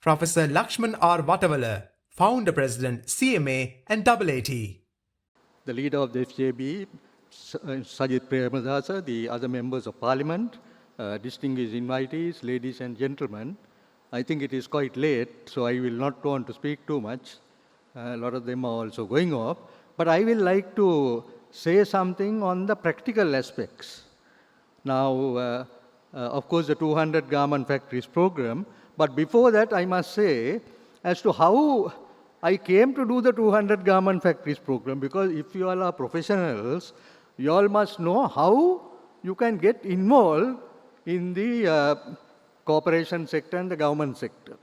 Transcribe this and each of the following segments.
Professor Laxman R Watawala, Founder President, CMA and AAT. The leader of the FJB, Sajid Premadasa, the other members of Parliament, distinguished invitees, ladies and gentlemen. I think it is quite late, so I will not want to speak too much. A lot of them are also going off. But I will like to say something on the practical aspects. Now, of course, the 200 garment factories program. But before that, I must say as to how I came to do the 200 garment factories program, because if you all are professionals, you all must know how you can get involved in the corporation sector and the government sector.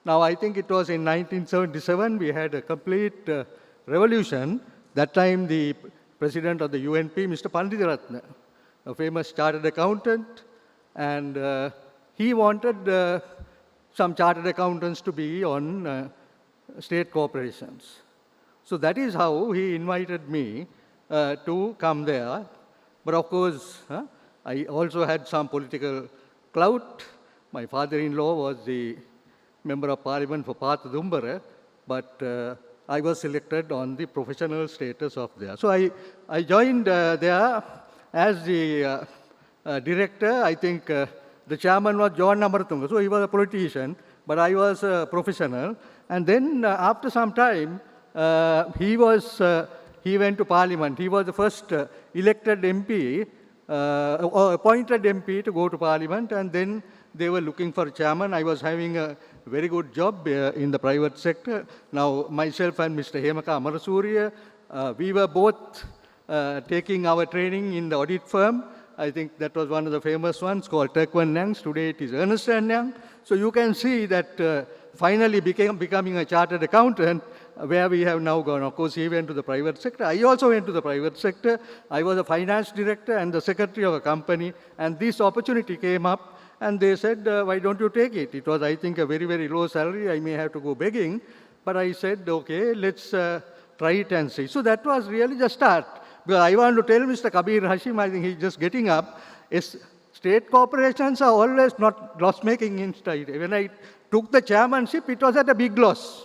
Now, I think it was in 1977, we had a complete revolution. That time, the president of the UNP, Mr. Panditharatna, a famous chartered accountant, and he wanted some chartered accountants to be on state corporations. So that is how he invited me to come there. But of course, I also had some political clout. My father-in-law was the member of parliament for Patha Dumbara, but I was selected on the professional status of there. So I joined there as the director. I think the chairman was John Amaratunga, so he was a politician, but I was a professional. And then after some time, he went to parliament. He was the first elected MP, or appointed MP to go to parliament, and then they were looking for a chairman. I was having a very good job in the private sector. Now, myself and Mr. Hemaka Amarasuriya, we were both taking our training in the audit firm. I think that was one of the famous ones called Turkwan Youngs. Today it is Ernst & Young. So you can see that finally becoming a chartered accountant, where we have now gone. Of course, he went to the private sector. I also went to the private sector. I was a finance director and the secretary of a company, and this opportunity came up. And they said, why don't you take it? It was, I think, a very, very low salary. I may have to go begging. But I said, okay, let's try it and see. So that was really the start. Because I want to tell Mr. Kabir Hashim, I think he's just getting up, state corporations are always not loss-making inside. When I took the chairmanship, it was at a big loss.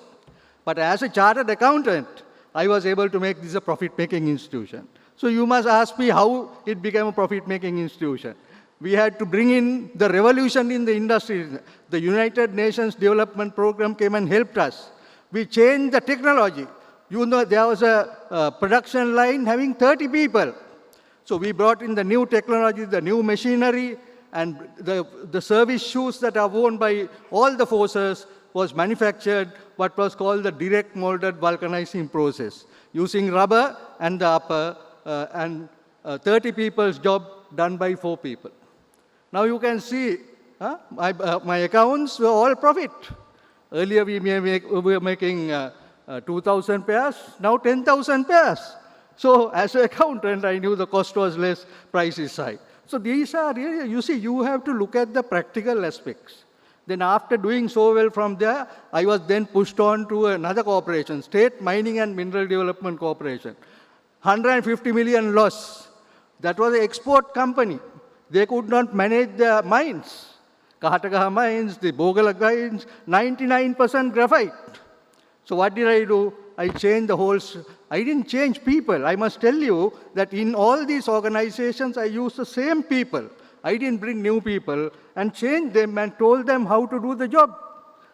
But as a chartered accountant, I was able to make this a profit-making institution. So you must ask me how it became a profit-making institution. We had to bring in the revolution in the industry. The United Nations Development Program came and helped us. We changed the technology. You know, there was a production line having 30 people. So we brought in the new technology, the new machinery, and the service shoes that are worn by all the forces was manufactured what was called the direct molded vulcanizing process, using rubber and the upper, and 30 people's job done by 4 people. Now you can see, my accounts were all profit. Earlier we were making 2,000 pairs, now 10,000 pairs. So as an accountant, I knew the cost was less, price is high. So these are really, you see, you have to look at the practical aspects. Then after doing so well from there, I was then pushed on to another corporation, State Mining and Mineral Development Corporation. 150 million loss. That was an export company. They could not manage their mines. Kahatagaha mines, the Bogala mines, 99% graphite. So what did I do? I changed the whole... I didn't change people. I must tell you that in all these organizations, I used the same people. I didn't bring new people and changed them and told them how to do the job.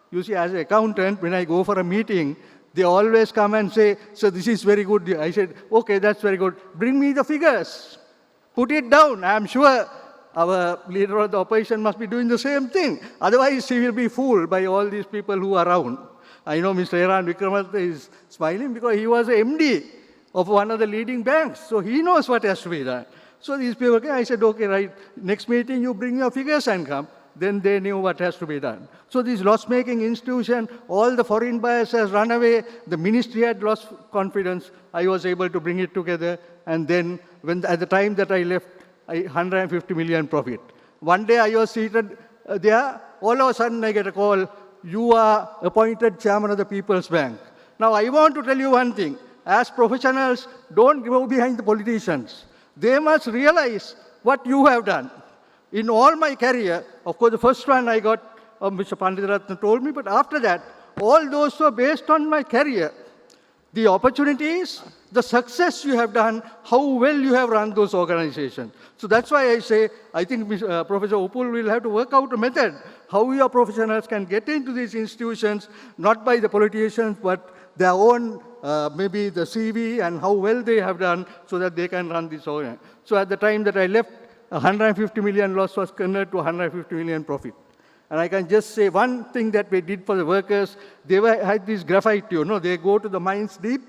You see, as an accountant, when I go for a meeting, they always come and say, so this is very good. I said, okay, that's very good. Bring me the figures. Put it down. I'm sure our leader of the opposition must be doing the same thing. Otherwise, he will be fooled by all these people who are around. I know Mr. Iran Vikramatha is smiling because he was an MD of one of the leading banks. So he knows what has to be done. So these people, I said, okay, right, next meeting you bring your figures and come. Then they knew what has to be done. So this loss-making institution, all the foreign buyers has run away. The ministry had lost confidence. I was able to bring it together. And then at the time that I left, 150 million profit. One day I was seated there. All of a sudden I get a call. You are appointed chairman of the People's Bank. Now, I want to tell you one thing. As professionals, don't go behind the politicians. They must realize what you have done. In all my career, of course, the first one I got Mr. Panditharatna told me, but after that, all those were based on my career. The opportunities, the success you have done, how well you have run those organizations. So that's why I say, I think Professor Upul will have to work out a method how your professionals can get into these institutions, not by the politicians, but their own, maybe the CV and how well they have done so that they can run this organization. So at the time that I left, 150 million loss was converted to 150 million profit. And I can just say one thing that we did for the workers, they had this graphite, they go to the mines deep.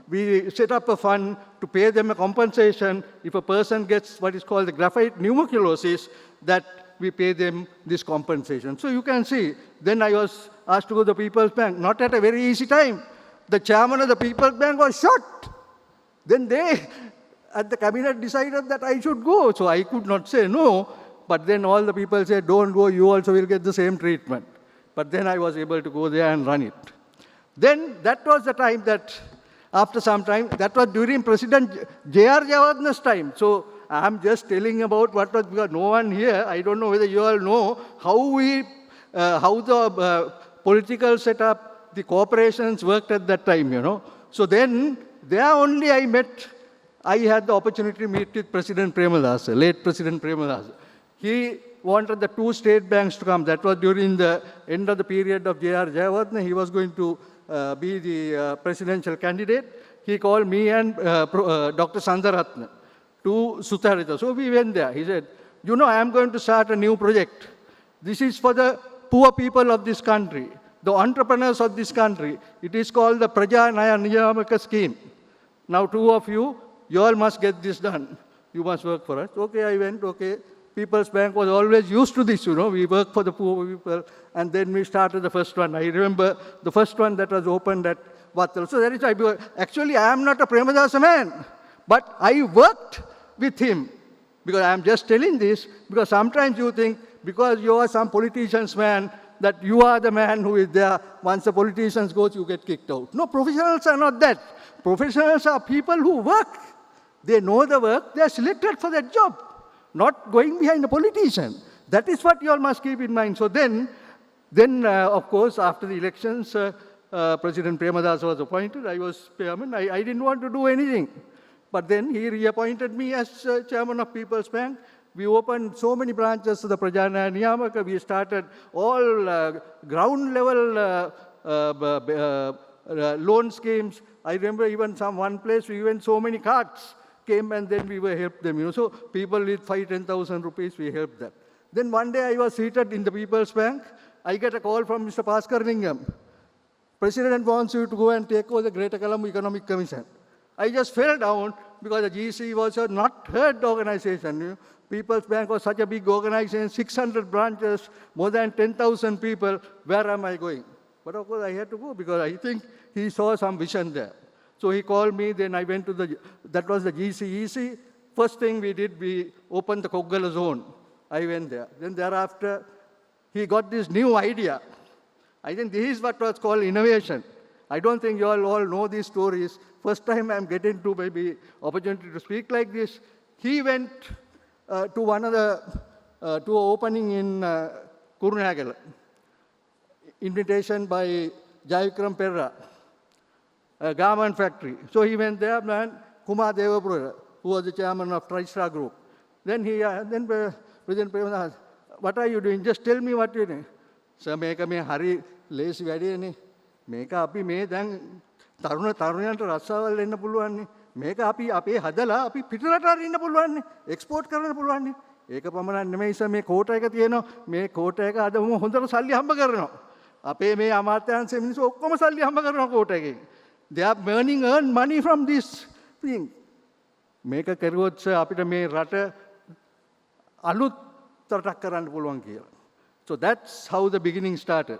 We set up a fund to pay them a compensation if a person gets what is called the graphite pneumocolosis, that we pay them this compensation. So you can see, then I was asked to go to the People's Bank, not at a very easy time. The chairman of the People's Bank was shot. Then they, at the cabinet, decided that I should go. So I could not say no. But then all the people said, don't go, you also will get the same treatment. But then I was able to go there and run it. Then that was the time that, after some time, that was during President J.R. Jayawardena's time. So I'm just telling about what was, because no one here, I don't know whether you all know, how the political setup, the corporations worked at that time, So then, there only I had the opportunity to meet with President Premadasa, late President Premadasa. He wanted the two state banks to come. That was during the end of the period of J.R. Jayawardena. He was going to be the presidential candidate. He called me and Dr. Sandaratna to Sutharita. So we went there. He said, I am going to start a new project. This is for the poor people of this country, the entrepreneurs of this country. It is called the Praja Naya Niyamaka scheme. Now, two of you all must get this done. You must work for us. Okay, I went, okay. People's Bank was always used to this, We work for the poor people. And then we started the first one. I remember the first one that was opened at Wattal. So that is why, actually, I am not a Premadasa man. But I worked with him. Because I am just telling this, because sometimes you think, because you are some politician's man, that you are the man who is there. Once the politicians go, you get kicked out. No, professionals are not that. Professionals are people who work. They know the work. They are selected for that job. Not going behind the politician. That is what you all must keep in mind. So then of course, after the elections, President Premadasa was appointed. I was chairman. I didn't want to do anything. But then he reappointed me as chairman of People's Bank. We opened so many branches to the Prajana Niyamaka. We started all ground level loan schemes. I remember even one place we went so many carts came and then we were helped them. So people with 5,000-10,000 rupees, we helped them. Then one day I was seated in the People's Bank. I get a call from Mr. Bhaskar Lingam. President wants you to go and take over the Greater Colombo Economic Commission. I just fell down because the GC was a not heard organization. People's Bank was such a big organization, 600 branches, more than 10,000 people. Where am I going? But of course I had to go because I think he saw some vision there. So he called me, then I went to that was the GCEC. First thing we did, we opened the Koggala zone. I went there. Then thereafter, he got this new idea. I think this is what was called innovation. I don't think you all know these stories. First time I'm getting to maybe opportunity to speak like this. He went to one of the, to an opening in Kurunagala. Invitation by Jayavikram Perra. A garment factory. So he went there, and Kumar Devapura, who was the chairman of TriStar Group. Then President Premadasa asked, what are you doing? Just tell me what you're doing. Sir, මේක මේ හරි ලේසි වැඩේනේ. මේක අපි මේ දැන් තරුණයන්ට රස්සාවල් දෙන්න පුළුවන් නේ. මේක අපි අපේ හදලා අපි පිටරට අරින්න පුළුවන් නේ. එක්ස්පෝර්ට් කරන්න පුළුවන් නේ. ඒක පමණක් නෙමෙයි සර් මේ කෝටා එක තියෙනවා. මේ කෝටා එක අද හොඳට සල්ලි හම්බ කරනවා. අපේ මේ අමාත්‍යාංශයේ මිනිස්සු ඔක්කොම සල්ලි හම්බ කරනවා කෝටා එකෙන්. They are earn money from this thing. මේක කරුවොත් අපිට මේ රට අලුත් රටක් කරන්න පුළුවන් කියලා. So that's how the beginning started.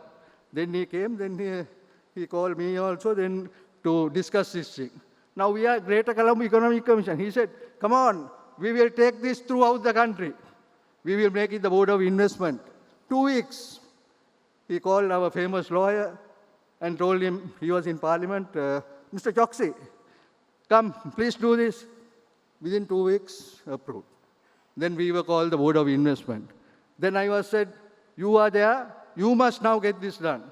Then he came, then he called me also then to discuss this thing. Now we are Greater Colombo Economic Commission. He said, come on, we will take this throughout the country. We will make it the Board of Investment. 2 weeks. He called our famous lawyer and told him, he was in Parliament, Mr. Choksi, come, please do this. Within 2 weeks, approved. Then we were called the Board of Investment. Then I was said, you are there, you must now get this done.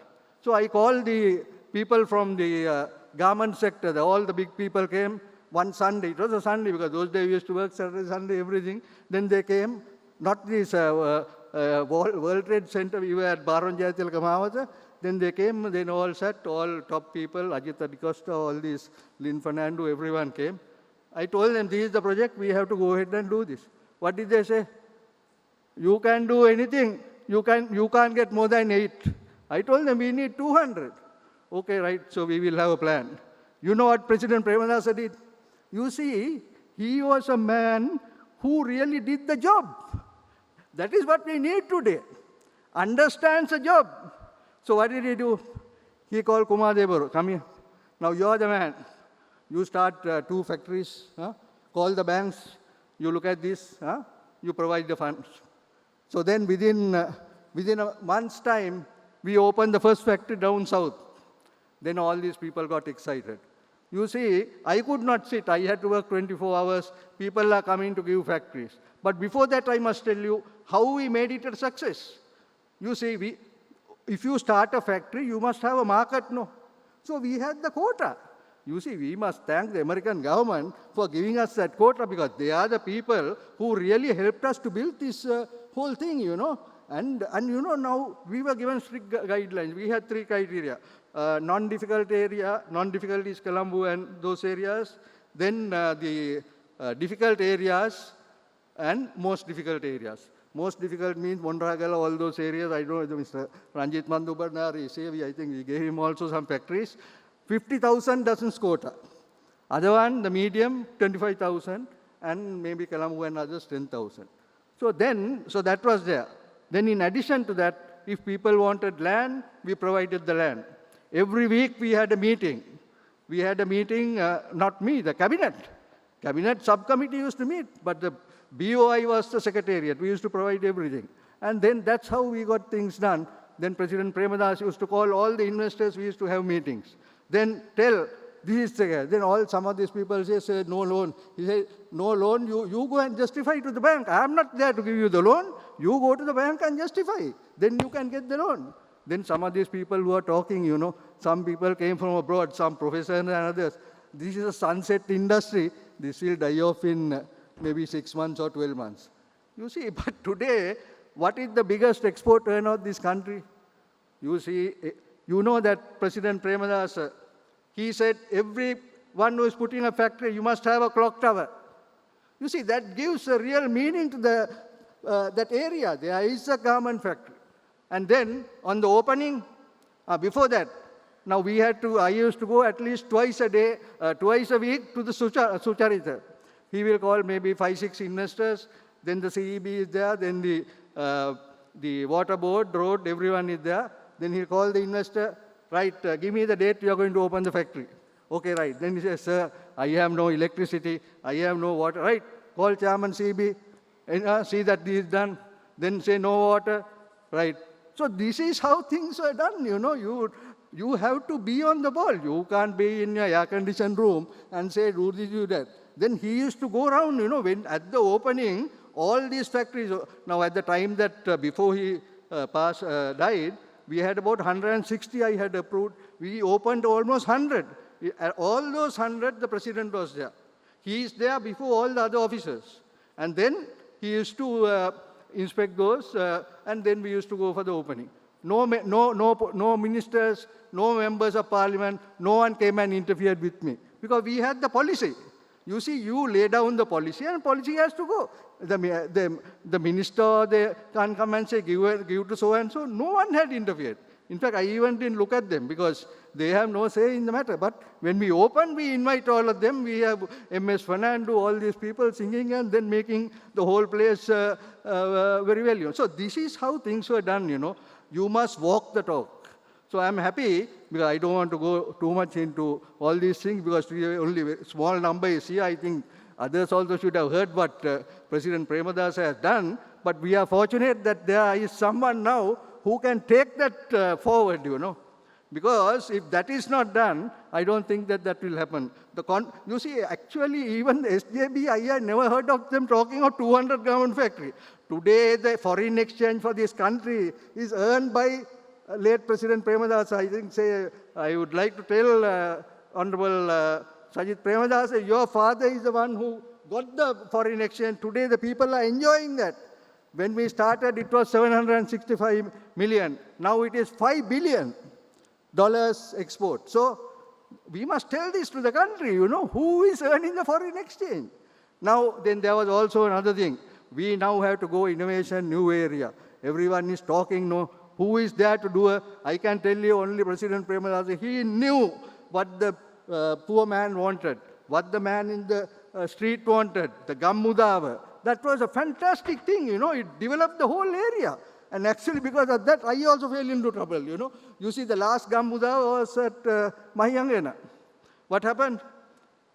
So I called the people from the garment sector. All the big people came one Sunday. It was a Sunday because those days we used to work Saturday, Sunday, everything. Then they came, not this World Trade Center, we were at Baron Jayatilaka Mawata. Then they came, then all sat, all top people, Ajita DiCosta, all these, Lynn Fernando, everyone came. I told them, this is the project, we have to go ahead and do this. What did they say? You can do anything, you can't get more than 8. I told them, we need 200. Okay, right, so we will have a plan. You know what President Premadasa did? You see, he was a man who really did the job. That is what we need today. Understands the job. So what did he do? He called Kumar Devaro, come here. Now you are the man. You start 2 factories, call the banks, you look at this, you provide the funds. So then within a month's time, we opened the first factory down south. Then all these people got excited. You see, I could not sit. I had to work 24 hours. People are coming to give factories. But before that, I must tell you how we made it a success. You see, if you start a factory, you must have a market, no? So we had the quota. You see, we must thank the American government for giving us that quota because they are the people who really helped us to build this whole thing, you know. And you know, now we were given strict guidelines. We had 3 criteria. Non-difficult area, non-difficult is Colombo and those areas. Then the difficult areas and most difficult areas. Most difficult means Mondragala, all those areas. I don't know, Mr. Ranjit Mandubarnar, I think we gave him also some factories. 50,000 dozens quota. Other one, the medium, 25,000, and maybe Colombo and others, 10,000. So that was there. Then in addition to that, if people wanted land, we provided the land. Every week we had a meeting. We had a meeting, not me, the cabinet. Cabinet subcommittee used to meet, but the BOI was the secretariat. We used to provide everything. And then that's how we got things done. Then President Premadasa used to call all the investors, we used to have meetings. Then tell, this is the guy. Then some of these people say, no loan. He said, no loan, you go and justify to the bank. I am not there to give you the loan. You go to the bank and justify. Then you can get the loan. Then some of these people who are talking, you know, some people came from abroad, some professors and others. This is a sunset industry. This will die off in maybe 6 months or 12 months. You see, but today, what is the biggest export earner of this country? You see, you know that President Premadasa, he said, everyone who is putting a factory, you must have a clock tower. You see, that gives a real meaning to that area. There is a garment factory. And then, on the opening, before that, now I used to go at least twice a week to the Sucharita. He will call maybe 5-6 investors, then the CEB is there, then the water board, road, everyone is there. Then he'll call the investor, right, give me the date you are going to open the factory. Okay, right. Then he says, sir, I have no electricity, I have no water. Right, call Chairman CEB, and see that this is done. Then say no water, right. So this is how things are done, you know. You have to be on the ball. You can't be in your air-conditioned room and say, do this, do that. Then he used to go around, you know, when at the opening, all these factories, now at the time that before he died, we had about 160 I had approved. We opened almost 100. All those 100, the president was there. He is there before all the other officers. And then he used to inspect those, and then we used to go for the opening. No ministers, no members of parliament, no one came and interfered with me. Because we had the policy. You see, you lay down the policy and policy has to go. The minister, they can't come and say, give to so-and-so. No one had interfered. In fact, I even didn't look at them because they have no say in the matter. But when we open, we invite all of them. We have MS Fernando, all these people singing and then making the whole place very well. You know. So this is how things were done, you know. You must walk the talk. So I'm happy because I don't want to go too much into all these things because we only a small number is here. I think others also should have heard what President Premadasa has done. But we are fortunate that there is someone now who can take that forward, you know. Because if that is not done, I don't think that that will happen. You see, actually, even the SJB, I had never heard of them talking of 200 government factory. Today, the foreign exchange for this country is earned by late President Premadasa. I think, I would like to tell Honorable Sajid Premadasa, your father is the one who got the foreign exchange. Today, the people are enjoying that. When we started, it was 765 million. Now it is $5 billion export. So we must tell this to the country, who is earning the foreign exchange. Now, then there was also another thing. We now have to go innovation, new area. Everyone is talking, who is there to do I can tell you only President Premadasa, he knew what the poor man wanted, what the man in the street wanted, the Gammudava. That was a fantastic thing, it developed the whole area. And actually, because of that, I also fell into trouble, You see, the last Gammudava was at Mahiyangena. What happened?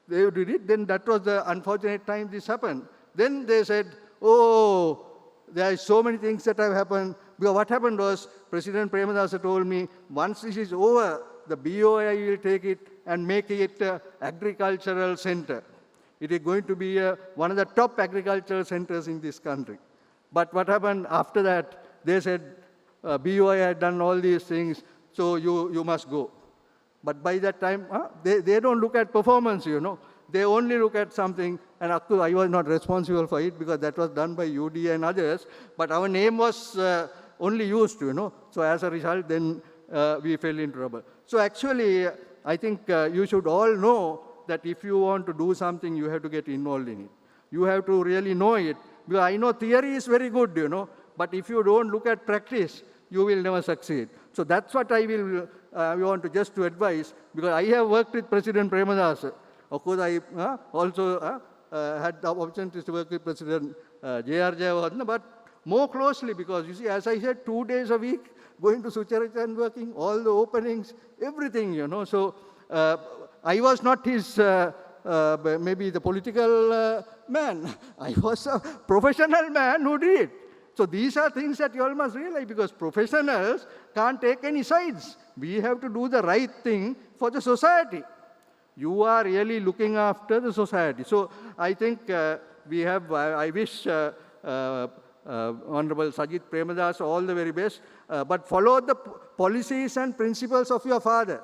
They did it, then that was the unfortunate time this happened. Then they said, oh, there are so many things that have happened. Because what happened was, President Premadasa told me, once this is over, the BOI will take it and make it an agricultural center. It is going to be one of the top agricultural centers in this country. But what happened after that? They said, BOI had done all these things, so you must go. But by that time, they don't look at performance, They only look at something, and of course, I was not responsible for it because that was done by UD and others. But our name was only used, So as a result, then we fell into trouble. So actually, I think you should all know that if you want to do something, you have to get involved in it. You have to really know it. Because I know theory is very good, But if you don't look at practice, you will never succeed. So that's what I will want to just to advise, because I have worked with President Premadasa. Of course, I also had the opportunity to work with President J.R. Jayawardena, but more closely, because you see, as I said, 2 days a week, going to Sucharita and working, all the openings, everything, So I was not his, maybe the political man. I was a professional man who did it. So these are things that you all must realize, because professionals can't take any sides. We have to do the right thing for the society. You are really looking after the society. So I think I wish Honorable Sajid Premadasa all the very best, but follow the policies and principles of your father.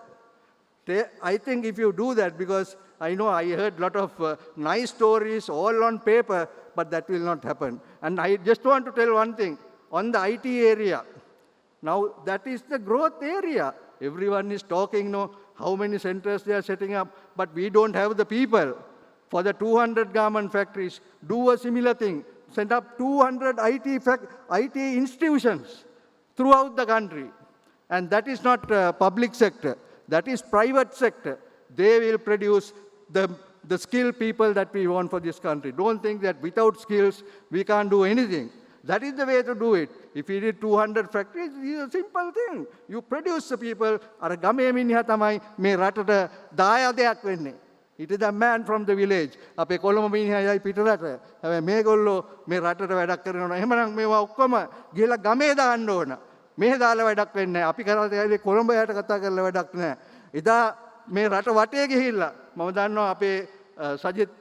I think if you do that, because I know I heard a lot of nice stories all on paper, but that will not happen. And I just want to tell one thing, on the IT area, now that is the growth area. Everyone is talking, how many centers they are setting up, but we don't have the people. For the 200 garment factories, do a similar thing. Set up 200 IT institutions throughout the country. And that is not public sector. That is private sector. They will produce the skilled people that we want for this country. Don't think that without skills, we can't do anything. That is the way to do it. If you did 200 factories, it is a simple thing. You produce the people. Ara game miniha tamai me ratata dayadeyak wenne. It is a man from the village. Ape koloma miniha yai pitarata. Hawe megollo me ratata wadak karana. Ehemanan mewa okkoma gihela game දාන්න ඕන. මෙහෙ දාලා වැඩක් වෙන්නේ නැහැ. අපි කරලා තියෙන්නේ කොළඹ යට කතා කරලා වැඩක් නැහැ. එදා මේ රට වටේ ගිහිල්ලා මම දන්නවා අපේ සජිත්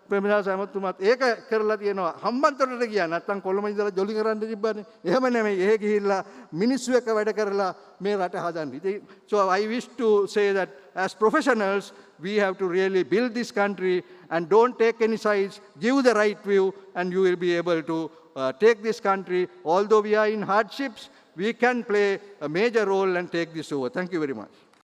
ප්‍රේමදාස ඇමතුමාත් ඒක කරලා තියෙනවා. හම්බන්තොටට ගියා නැත්නම් කොළඹ ඉඳලා ජොලි කරන්න තිබ්බනේ. එහෙම නෙමෙයි. එහෙ ගිහිල්ලා මිනිස්සු එක්ක වැඩ කරලා මේ රට හදන්න. So I wish to say that as professionals, we have to really build this country and don't take any sides. Give the right view and you will be able to take this country. Although we are in hardships, we can play a major role and take this over. Thank you very much.